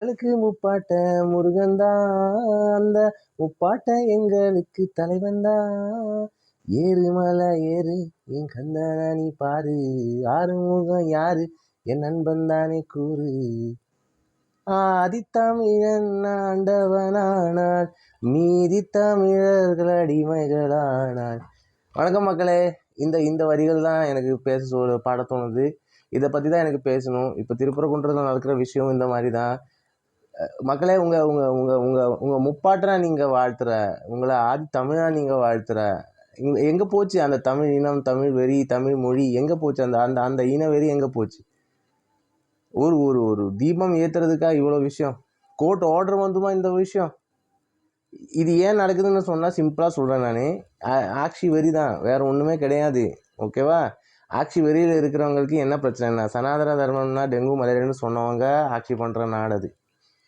எங்களுக்கு முப்பாட்ட முருகன்தான், அந்த முப்பாட்ட எங்களுக்கு தலைவன்தான். ஏறு மலை ஏறு என் கந்தன நீ பாரு, ஆறுமுகம் யாரு என் நண்பன் தானே கூறு. ஆதித்தமிழன் ஆண்டவனானான், மீதி தமிழர்கள் அடிமைகளானான். வணக்கம் மக்களே. இந்த இந்த வரிகள் தான் எனக்கு பாட தோணுது. இதை பற்றி தான் எனக்கு பேசணும். இப்போ திருப்பரங்குன்றத்தில் நடக்கிற விஷயம் இந்த மாதிரி தான். மக்களே, உங்கள் முப்பாட்டனா நீங்கள் வாழ்த்துற, உங்களை ஆதி தமிழா நீங்கள் வாழ்த்துற, எங்கே போச்சு அந்த தமிழ் இனம், தமிழ் வெறி, தமிழ் மொழி எங்கே போச்சு? அந்த அந்த அந்த இன வெறி எங்கே போச்சு? ஒரு ஒரு ஒரு தீபம் ஏற்றுறதுக்கா இவ்வளோ விஷயம்? கோர்ட் ஆர்டர் வந்துமா இந்த விஷயம்? இது ஏன் நடக்குதுன்னு சொன்னால் சிம்பிளாக சொல்கிறேன் நான். ஆட்சி வெறி தான், வேறு ஒன்றுமே கிடையாது. ஓகேவா? ஆட்சி வெறியில் இருக்கிறவங்களுக்கு என்ன பிரச்சனைனா, சனாதன தர்மம்னா டெங்கு மலேரியான்னு சொன்னவங்க ஆட்சி பண்ணுற நாடு அது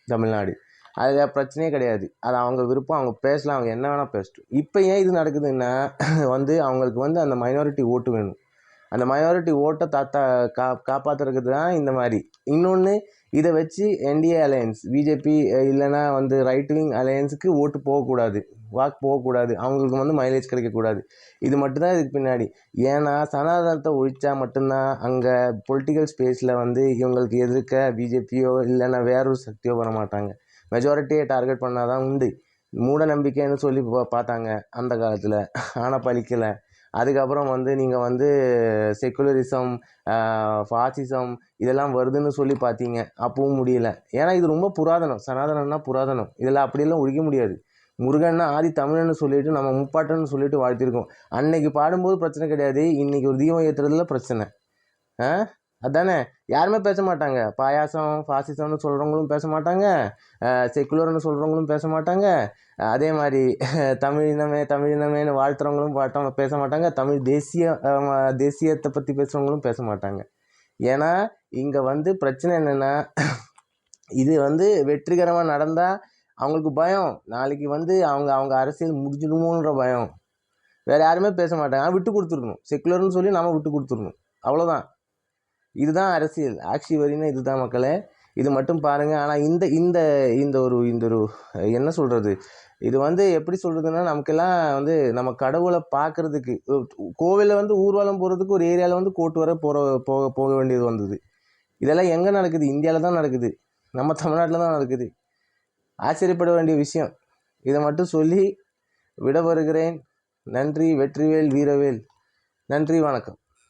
தமிழ்நாடு. அதில் பிரச்சனையே கிடையாது. அது அவங்க விருப்பம், அவங்க பேசலாம், அவங்க என்ன வேணால் பேசட்டும். இப்போ ஏன் இது நடக்குதுன்னா அவங்களுக்கு அந்த மைனாரிட்டி ஓட்டு வேணும். அந்த மைனாரிட்டி ஓட்டை காப்பாற்றுறதுக்கு தான் இந்த மாதிரி. இன்னொன்று, இதை வச்சு என்டிஏ அலையன்ஸ், பிஜேபி இல்லைன்னா ரைட் விங் அலையன்ஸுக்கு ஓட்டு போகக்கூடாது, போகக்கூடாது, அவங்களுக்கு மைலேஜ் கிடைக்கக்கூடாது. இது மட்டும்தான் இதுக்கு பின்னாடி. ஏன்னா சனாதனத்தை ஒழிச்சா மட்டும்தான் அங்கே பொலிட்டிக்கல் ஸ்பேஸில் இவங்களுக்கு எதிர்க்க பிஜேபியோ இல்லைன்னா வேறொரு சக்தியோ வர மாட்டாங்க. மெஜாரிட்டியை டார்கெட் பண்ணாதான் உண்டு. மூட நம்பிக்கைன்னு சொல்லி பார்த்தாங்க அந்த காலத்தில், ஆனால் பலிக்கலை. அதுக்கப்புறம் நீங்கள் செக்குலரிசம், ஃபாசிசம் இதெல்லாம் வருதுன்னு சொல்லி பார்த்தீங்க, அப்பவும் முடியல. ஏன்னா இது ரொம்ப புராதனம். சனாதனம்னா புராதனம். இதெல்லாம் அப்படியெல்லாம் ஒழிக்க முடியாது. முருகன்னா ஆதி தமிழன்னு சொல்லிட்டு நம்ம முப்பாட்டன்னு சொல்லிட்டு வாழ்த்திருக்கோம். அன்னைக்கு பாடும்போது பிரச்சனை கிடையாது, இன்னைக்கு ஒரு தீபம் ஏற்றுறதுல பிரச்சனை. அதானே? யாருமே பேச மாட்டாங்க. பாயாசம் ஃபாசிசம்னு சொல்கிறவங்களும் பேச மாட்டாங்க, செக்குலர்னு சொல்கிறவங்களும் பேச மாட்டாங்க. அதே மாதிரி தமிழினமேன்னு வாழ்த்துறவங்களும் பேச மாட்டாங்க. தமிழ் தேசியத்தை பற்றி பேசுகிறவங்களும் பேச மாட்டாங்க. ஏன்னா இங்கே பிரச்சனை என்னென்னா, இது வெற்றிகரமாக நடந்தால் அவங்களுக்கு பயம், நாளைக்கு அவங்க அரசியல் முடிஞ்சிடுமோன்ற பயம். வேறு யாருமே பேச மாட்டாங்க. விட்டு கொடுத்துருக்கணும், செக்குலர்னு சொல்லி நம்ம விட்டு கொடுத்துருணும், அவ்வளோதான். இதுதான் அரசியல். ஆட்சி வரின்னா இதுதான் மக்களே. இது மட்டும் பாருங்கள். ஆனால் இந்த இந்த இந்த ஒரு இந்த ஒரு என்ன சொல்கிறது, இது எப்படி சொல்கிறதுன்னா, நமக்கெல்லாம் நம்ம கடவுளை பார்க்குறதுக்கு கோவிலில் ஊர்வலம் போகிறதுக்கு ஒரு ஏரியாவில் கோர்ட் வர போக வேண்டியது வந்தது. இதெல்லாம் எங்கே நடக்குது? இந்தியாவில் தான் நடக்குது, நம்ம தமிழ்நாட்டில் தான் நடக்குது. ஆச்சரியப்பட வேண்டிய விஷயம். இதை மட்டும் சொல்லி விட வருகிறேன். நன்றி. வெற்றிவேல் வீரவேல். நன்றி, வணக்கம்.